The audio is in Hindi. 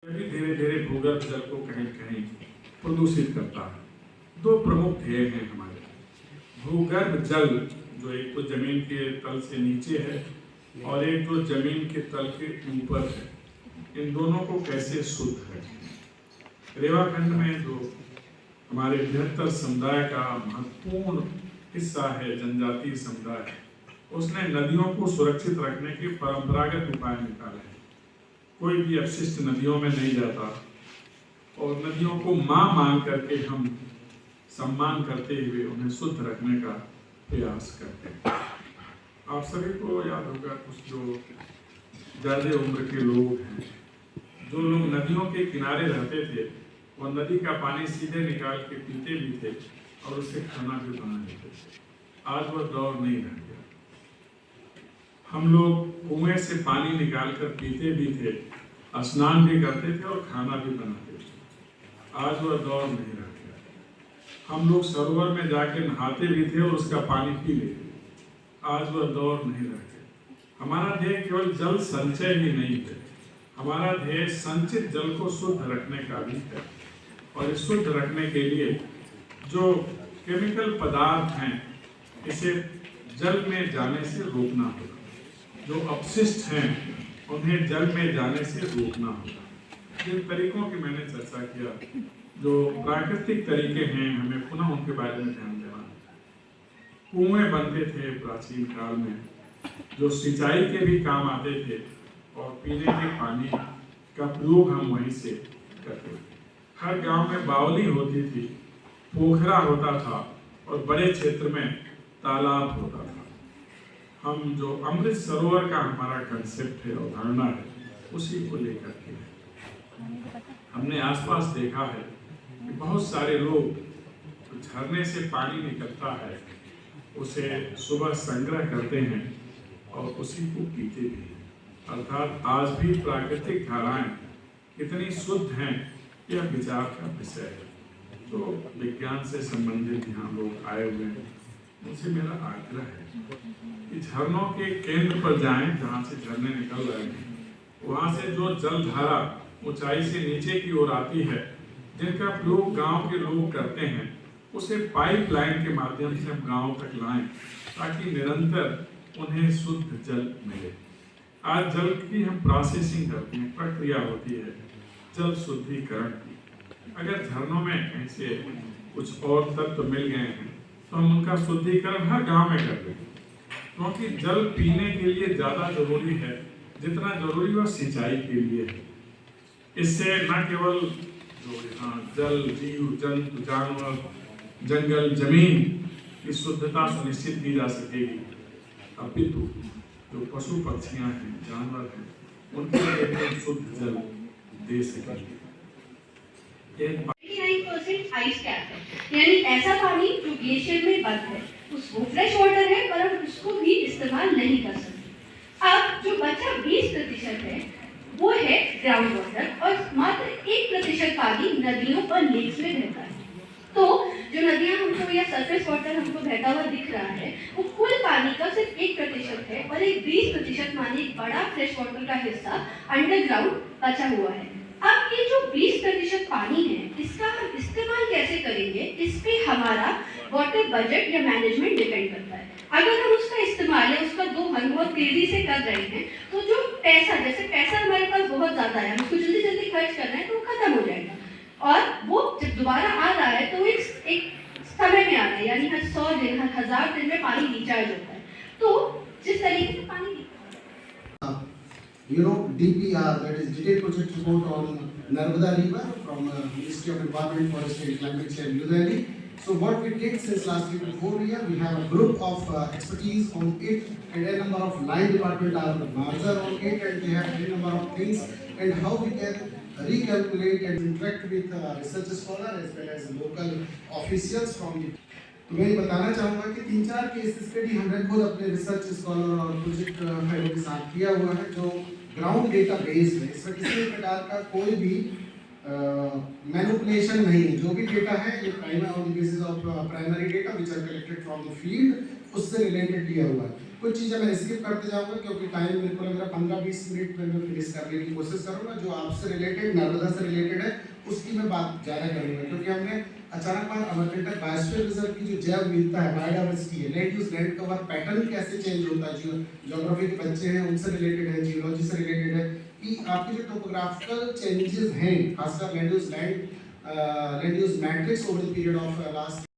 धीरे धीरे भूगर्भ जल को कहीं कहीं प्रदूषित करता है। दो प्रमुख ध्येय हैं हमारे। भूगर्भ जल जो एक तो जमीन के तल से नीचे है और एक जो जमीन के तल के ऊपर है, इन दोनों को कैसे शुद्ध रखें। रेवाखंड में जो हमारे बृहत्तर समुदाय का महत्वपूर्ण हिस्सा है, जनजातीय समुदाय, उसने नदियों को सुरक्षित रखने के परंपरागत उपाय निकाले हैं। कोई भी अपशिष्ट नदियों में नहीं जाता और नदियों को मां मान करके हम सम्मान करते हुए उन्हें शुद्ध रखने का प्रयास करते हैं। आप सभी को याद होगा, कुछ जो ज़्यादा उम्र के लोग हैं, जो लोग नदियों के किनारे रहते थे, वो नदी का पानी सीधे निकाल के पीते भी थे और उससे खाना भी बना लेते थे। आज वह दौर नहीं रह गया। हम लोग कुएं से पानी निकाल कर पीते भी थे, स्नान भी करते थे और खाना भी बनाते थे। आज वह दौर नहीं रह गया। हम लोग सरोवर में जाके नहाते भी थे और उसका पानी पी लेते। आज वह दौर नहीं रह गया। हमारा ध्येय केवल जल संचय ही नहीं है, हमारा ध्येय संचित जल को शुद्ध रखने का भी है। और इस शुद्ध रखने के लिए जो केमिकल पदार्थ हैं, इसे जल में जाने से रोकना होगा। जो अपशिष्ट हैं, उन्हें जल में जाने से रोकना होगा। जिन तरीकों की मैंने चर्चा किया, जो प्राकृतिक तरीके हैं, हमें पुनः उनके बारे में ध्यान देना है। कुएं बनते थे प्राचीन काल में, जो सिंचाई के भी काम आते थे और पीने के पानी का प्रयोग हम वहीं से करते थे। हर गांव में बावली होती थी, पोखरा होता था और बड़े क्षेत्र में तालाब होता था। हम जो अमृत सरोवर का हमारा कंसेप्ट है, अवधारणा है, उसी को लेकर के हमने आसपास देखा है कि बहुत सारे लोग झरने से पानी निकलता है, उसे सुबह संग्रह करते हैं और उसी को पीते भी हैं। अर्थात आज भी प्राकृतिक धाराएं कितनी शुद्ध हैं, यह विचार का विषय है। जो विज्ञान से संबंधित यहाँ लोग आए हुए हैं, उनसे मेरा आग्रह है कि झरनों के केंद्र पर जाएं, जहाँ से झरने निकल रहे हैं। वहाँ से जो जलधारा ऊंचाई से नीचे की ओर आती है, जिनका प्रयोग गांव के लोग करते हैं, उसे पाइपलाइन के माध्यम से हम गांव तक लाएं, ताकि निरंतर उन्हें शुद्ध जल मिले। आज जल की हम प्रोसेसिंग करते हैं, प्रक्रिया होती है जल शुद्धिकरण की। अगर झरनों में कहीं से कुछ और तत्व मिल गए हैं, तो हम उनका शुद्धिकरण हर गांव में कर देंगे, क्योंकि जल पीने के लिए ज्यादा जरूरी है जितना जरूरी वह सिंचाई के लिए है। इससे न केवल जो यहाँ जल, जीव जंतु, जानवर, जंगल, जमीन की शुद्धता सुनिश्चित की जा सकेगी, अपितु जो पशु पक्षियां हैं, जानवर हैं, उनके लिए हम शुद्ध जल दे सकेंगे। 99% आइस कैप है, यानी ऐसा पानी जो ग्लेशियर में बंद है, उसको फ्रेश वाटर है पर हम उसको भी इस्तेमाल नहीं कर सकते। अब जो बचा 20% है, वो है ग्राउंड वाटर और मात्र 1% पानी नदियों और लेक्स में बहता है। तो जो नदियां हमको या सरफेस वाटर हमको बहता हुआ दिख रहा है, वो कुल पानी का सिर्फ 1% है और एक 20% मानी एक बड़ा फ्रेश वाटर का हिस्सा अंडरग्राउंड बचा हुआ है। अब ये जो 20% पानी है, इसका हम इस्तेमाल कैसे करेंगे, इस पे हमारा वाटर बजट या मैनेजमेंट डिपेंड करता है। अगर हम उसका इस्तेमाल या उसका दोहन बहुत तेजी से कर रहे हैं, तो जो पैसा, जैसे पैसा हमारे पास बहुत ज्यादा है, हम उसको जल्दी जल्दी खर्च कर रहे हैं, तो वो खत्म हो जाएगा। और वो जब दोबारा आ रहा है तो एक समय में आ रहा है, यानी हर 100 दिन, हर 1000 दिन में पानी रिचार्ज होता है। तो जिस तरीके से पानी DPR, that is Detailed Project Report on Narmada River from Ministry of Environment, Forestry and Climate Change, New Delhi. So what we did since last 3 to 4 years, we have a group of expertise on it, and a number of line department are larger on it, and they have a number of things, and how we can recalculate and interact with research scholars as well as local officials from the. तो मैं ये बताना चाहूँगा कि 3-4 केस स्टडी हमने खुद अपने रिसर्च स्कॉलर और प्रोजेक्ट फेलो के साथ किया हुआ है, जो ग्राउंड डेटा बेस है। इसमें किसी भी प्रकार का कोई भी मैनिपुलेशन नहीं है। जो भी डेटा है, ये primary on the basis of primary data which are collected from the field, उससे रिलेटेड दिया हुआ है। कुछ चीज़ें मैं स्किप करते जाऊंगा क्योंकि टाइम मेरे को लग रहा है 15-20 मिनट में मैं फिनिश करने की कोशिश करूंगा। जो आपसे रिलेटेड, नर्मदा से रिलेटेड है, उसकी मैं बात ज़्यादा करूंगा क्योंकि हमने अचानक अमरकंटक बायोस्फीयर रिजर्व की जो जैव विविधता है, बायोडाइवर्सिटी है, land use land cover pattern कैसे चेंज होता है, जो ज्योग्राफी के बच्चे हैं उनसे रिलेटेड है, जियोलॉजी से रिलेटेड है, कि आपके जो टोपोग्राफिकल चेंजेस हैं खासकर land use matrix over the period of last